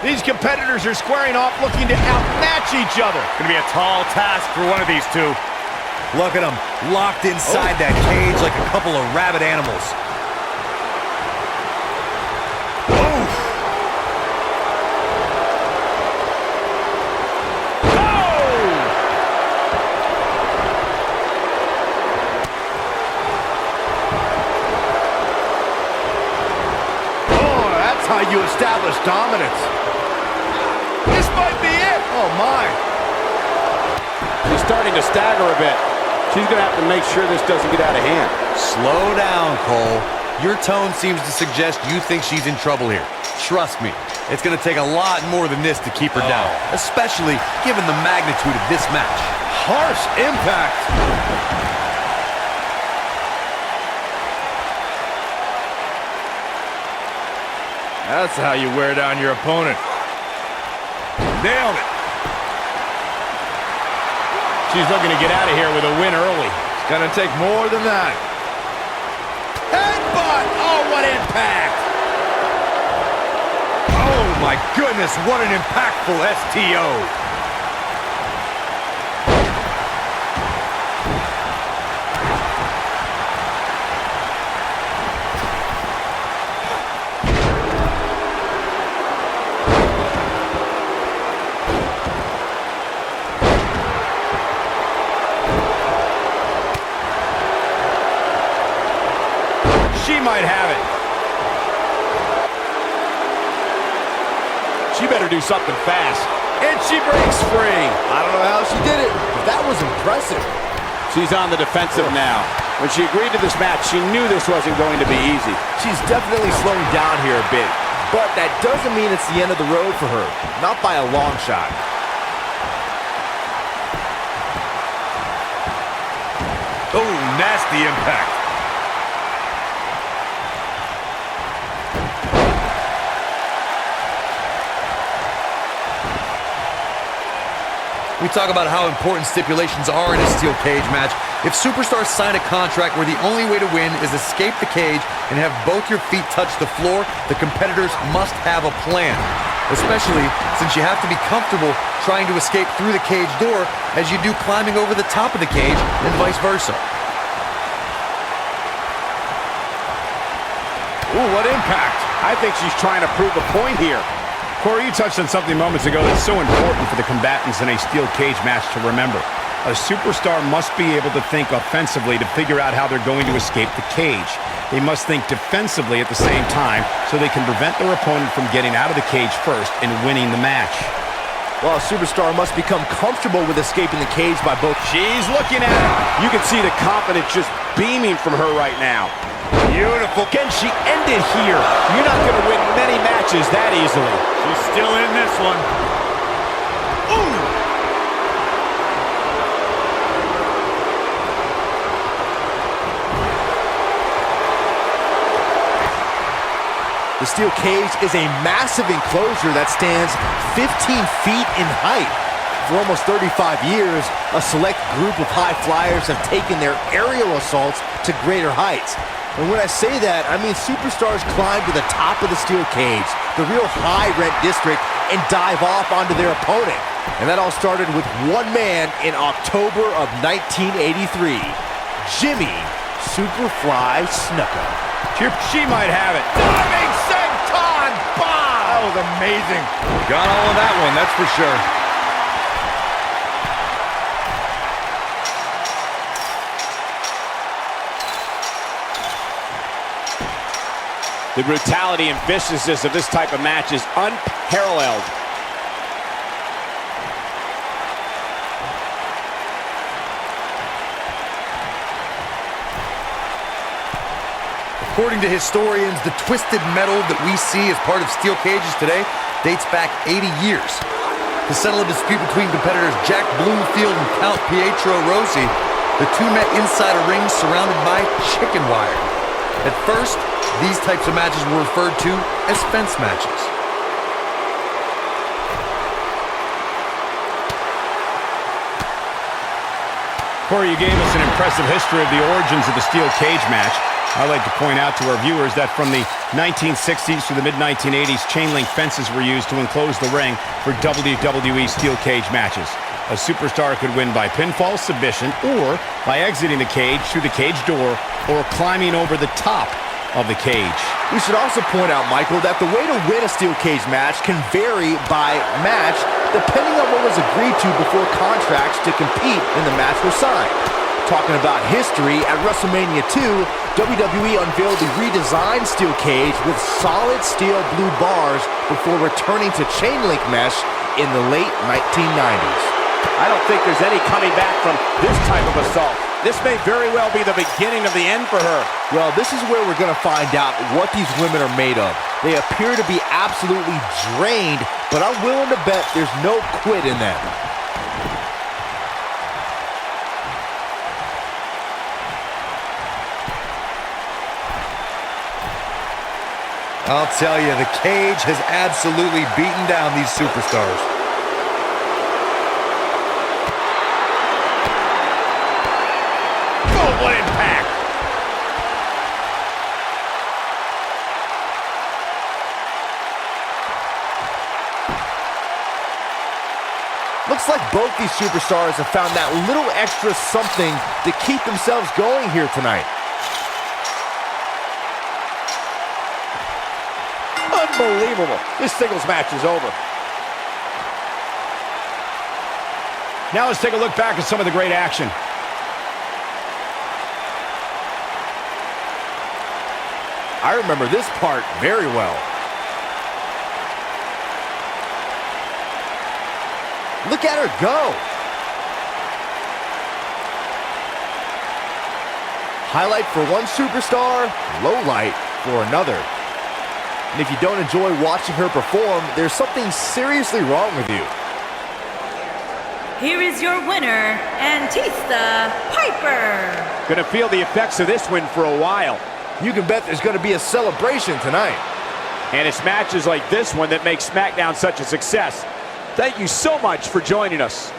These competitors are squaring off, looking to outmatch each other. It's gonna be a tall task for one of these two. Look at them, locked inside that cage like a couple of rabid animals. How you establish dominance. This might be it. Oh, my. She's starting to stagger a bit. She's going to have to make sure this doesn't get out of hand. Slow down, Cole. Your tone seems to suggest you think she's in trouble here. Trust me, it's going to take a lot more than this to keep her down, especially given the magnitude of this match. Harsh impact. That's how you wear down your opponent. Nailed it. She's looking to get out of here with a win early. It's gonna take more than that. Headbutt! Oh, what impact! Oh my goodness, what an impactful STO. She might have it. She better do something fast. And she breaks free. I don't know how she did it, but that was impressive. She's on the defensive now. When she agreed to this match, she knew this wasn't going to be easy. She's definitely slowing down here a bit, but that doesn't mean it's the end of the road for her. Not by a long shot. Oh, nasty impact. We talk about how important stipulations are in a steel cage match. If superstars sign a contract where the only way to win is escape the cage and have both your feet touch the floor, the competitors must have a plan. Especially since you have to be comfortable trying to escape through the cage door as you do climbing over the top of the cage and vice versa. Ooh, what impact. I think she's trying to prove a point here. Corey, you touched on something moments ago that's so important for the combatants in a steel cage match to remember. A superstar must be able to think offensively to figure out how they're going to escape the cage. They must think defensively at the same time so they can prevent their opponent from getting out of the cage first and winning the match. Well, a superstar must become comfortable with escaping the cage by both. She's looking at it. You can see the confidence just beaming from her right now. Beautiful. Can she end it here? You're not going to win many matches that easily. She's still in this one. Ooh! The steel cage is a massive enclosure that stands 15 feet in height. For almost 35 years, a select group of high flyers have taken their aerial assaults to greater heights. And when I say that, I mean superstars climb to the top of the steel cage, the real high-rent district, and dive off onto their opponent. And that all started with one man in October of 1983, Jimmy Superfly Snuka. She might have it. Diving senton bomb! That was amazing. Got all of that one, that's for sure. The brutality and viciousness of this type of match is unparalleled. According to historians, the twisted metal that we see as part of steel cages today dates back 80 years. To settle a dispute between competitors Jack Bloomfield and Count Pietro Rossi, the two met inside a ring surrounded by chicken wire. At first, these types of matches were referred to as fence matches. Corey, you gave us an impressive history of the origins of the steel cage match. I'd like to point out to our viewers that from the 1960s to the mid-1980s, chain link fences were used to enclose the ring for WWE steel cage matches. A superstar could win by pinfall submission or by exiting the cage through the cage door or climbing over the top of the cage. We should also point out, Michael, that the way to win a steel cage match can vary by match depending on what was agreed to before contracts to compete in the match were signed. Talking about history, at WrestleMania 2, WWE unveiled the redesigned steel cage with solid steel blue bars before returning to chain link mesh in the late 1990s. I don't think there's any coming back from this type of assault. This may very well be the beginning of the end for her. Well, this is where we're going to find out what these women are made of. They appear to be absolutely drained, but I'm willing to bet there's no quit in them. I'll tell you, the cage has absolutely beaten down these superstars. Oh, what impact! Looks like both these superstars have found that little extra something to keep themselves going here tonight. Unbelievable. This singles match is over. Now let's take a look back at some of the great action. I remember this part very well. Look at her go. Highlight for one superstar, low light for another. And if you don't enjoy watching her perform, there's something seriously wrong with you. Here is your winner, Anista Piper. Gonna feel the effects of this win for a while. You can bet there's going to be a celebration tonight. And it's matches like this one that make SmackDown such a success. Thank you so much for joining us.